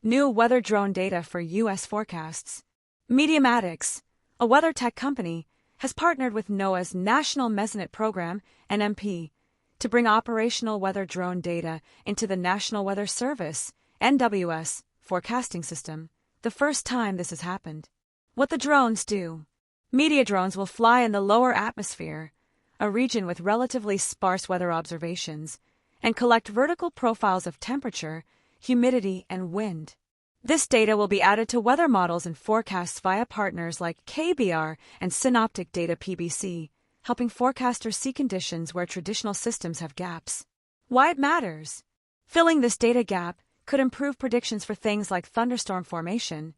New weather drone data for U.S. forecasts. Meteodrones, a weather tech company, has partnered with NOAA's National Meteorological Program, NMP, to bring operational weather drone data into the National Weather Service, NWS, forecasting system, the first time this has happened. What the drones do. Meteodrones will fly in the lower atmosphere, a region with relatively sparse weather observations, and collect vertical profiles of temperature, humidity, and wind. This data will be added to weather models and forecasts via partners like KBR and Synoptic Data PBC, helping forecasters see conditions where traditional systems have gaps. Why it matters. Filling this data gap could improve predictions for things like thunderstorm formation,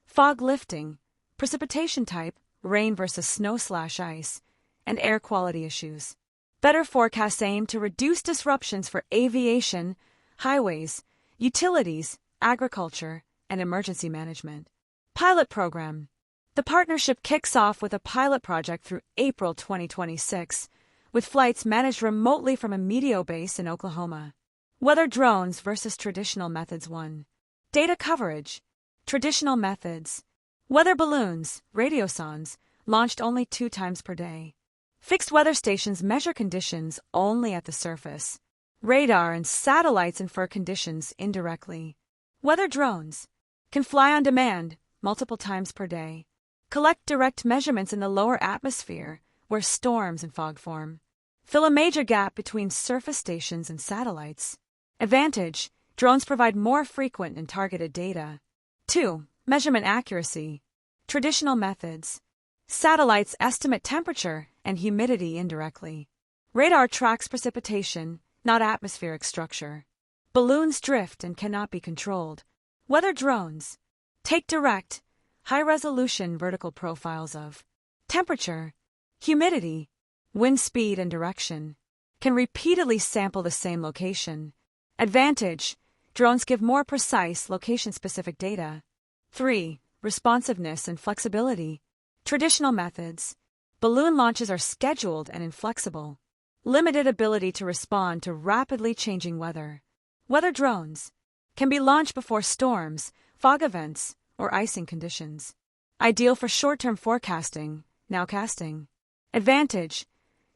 fog lifting, precipitation type, rain versus snow/ice, and air quality issues. Better forecasts aim to reduce disruptions for aviation, highways, utilities, agriculture, and emergency management. Pilot Program. The partnership kicks off with a pilot project through April 2026, with flights managed remotely from a Meteo base in Oklahoma. Weather drones versus traditional methods. 1. Data coverage. Traditional methods. Weather balloons, radiosondes, launched only 2 times per day. Fixed weather stations measure conditions only at the surface. Radar and satellites infer conditions indirectly. Weather drones can fly on demand multiple times per day. Collect direct measurements in the lower atmosphere where storms and fog form. Fill a major gap between surface stations and satellites. Advantage: drones provide more frequent and targeted data. 2. Measurement accuracy. Traditional methods. Satellites estimate temperature and humidity indirectly. Radar tracks precipitation, not atmospheric structure. Balloons drift and cannot be controlled. Weather drones take direct, high-resolution vertical profiles of temperature, humidity, wind speed, and direction. Can repeatedly sample the same location. Advantage: drones give more precise, location-specific data. 3. Responsiveness and flexibility. Traditional methods. Balloon launches are scheduled and inflexible. Limited ability to respond to rapidly changing weather. Weather drones can be launched before storms, fog events, or icing conditions. Ideal for short-term forecasting, nowcasting. Advantage: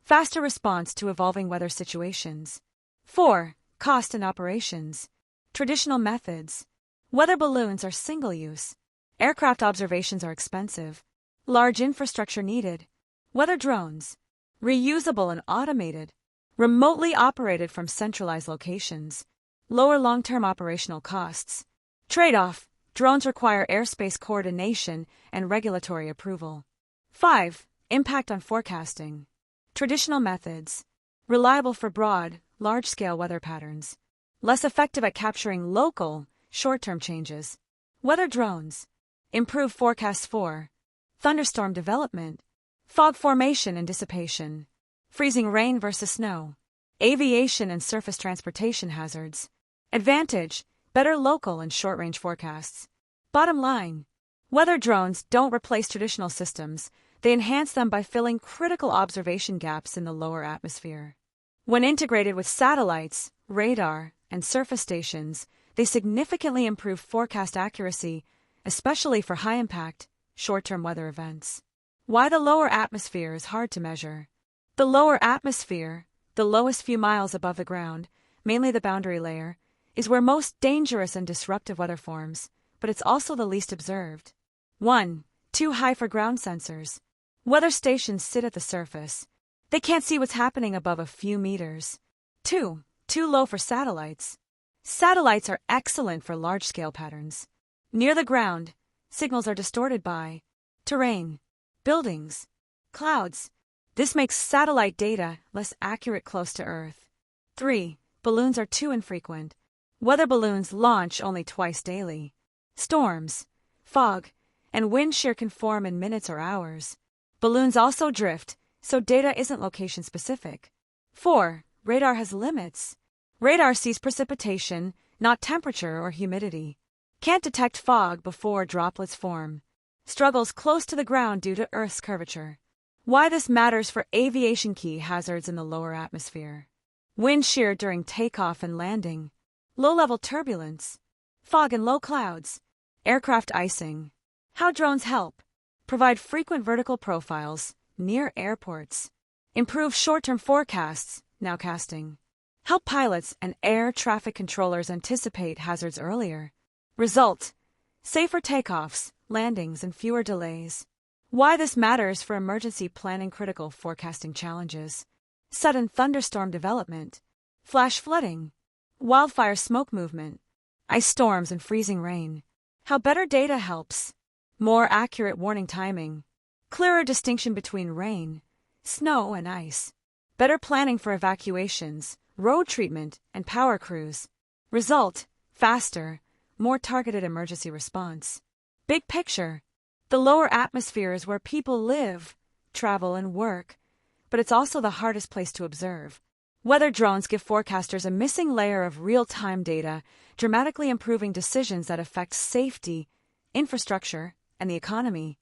faster response to evolving weather situations. 4. Cost and operations. Traditional methods. Weather balloons are single-use. Aircraft observations are expensive. Large infrastructure needed. Weather drones. Reusable and automated. Remotely operated from centralized locations. Lower long-term operational costs. Trade-off: drones require airspace coordination and regulatory approval. 5. Impact on forecasting. Traditional methods. Reliable for broad, large-scale weather patterns. Less effective at capturing local, short-term changes. Weather drones improve forecasts for thunderstorm development, fog formation and dissipation, freezing rain versus snow, aviation and surface transportation hazards. Advantage: better local and short-range forecasts. Bottom line: weather drones don't replace traditional systems, they enhance them by filling critical observation gaps in the lower atmosphere. When integrated with satellites, radar, and surface stations, they significantly improve forecast accuracy, especially for high-impact, short-term weather events. Why the lower atmosphere is hard to measure. The lower atmosphere, the lowest few miles above the ground, mainly the boundary layer, is where most dangerous and disruptive weather forms, but it's also the least observed. 1. Too high for ground sensors. Weather stations sit at the surface. They can't see what's happening above a few meters. 2. Too low for satellites. Satellites are excellent for large-scale patterns. Near the ground, signals are distorted by terrain, buildings, clouds. This makes satellite data less accurate close to Earth. 3. Balloons are too infrequent. Weather balloons launch only twice daily. Storms, fog, and wind shear can form in minutes or hours. Balloons also drift, so data isn't location-specific. 4. Radar has limits. Radar sees precipitation, not temperature or humidity. Can't detect fog before droplets form. Struggles close to the ground due to Earth's curvature. Why this matters for aviation: key hazards in the lower atmosphere. Wind shear during takeoff and landing. Low-level turbulence. fog and low clouds, aircraft icing. How drones help: provide frequent vertical profiles near airports, improve short-term forecasts, nowcasting, help pilots and air traffic controllers anticipate hazards earlier. Result: safer takeoffs, landings, and fewer delays. Why this matters for emergency planning: critical forecasting challenges, sudden thunderstorm development, flash flooding, wildfire smoke movement, ice storms and freezing rain. How better data helps: more accurate warning timing, clearer distinction between rain, snow, and ice, better planning for evacuations, road treatment, and power crews. Result: faster, more targeted emergency response. Big picture: the lower atmosphere is where people live, travel, and work, but it's also the hardest place to observe. Weather drones give forecasters a missing layer of real-time data, dramatically improving decisions that affect safety, infrastructure, and the economy.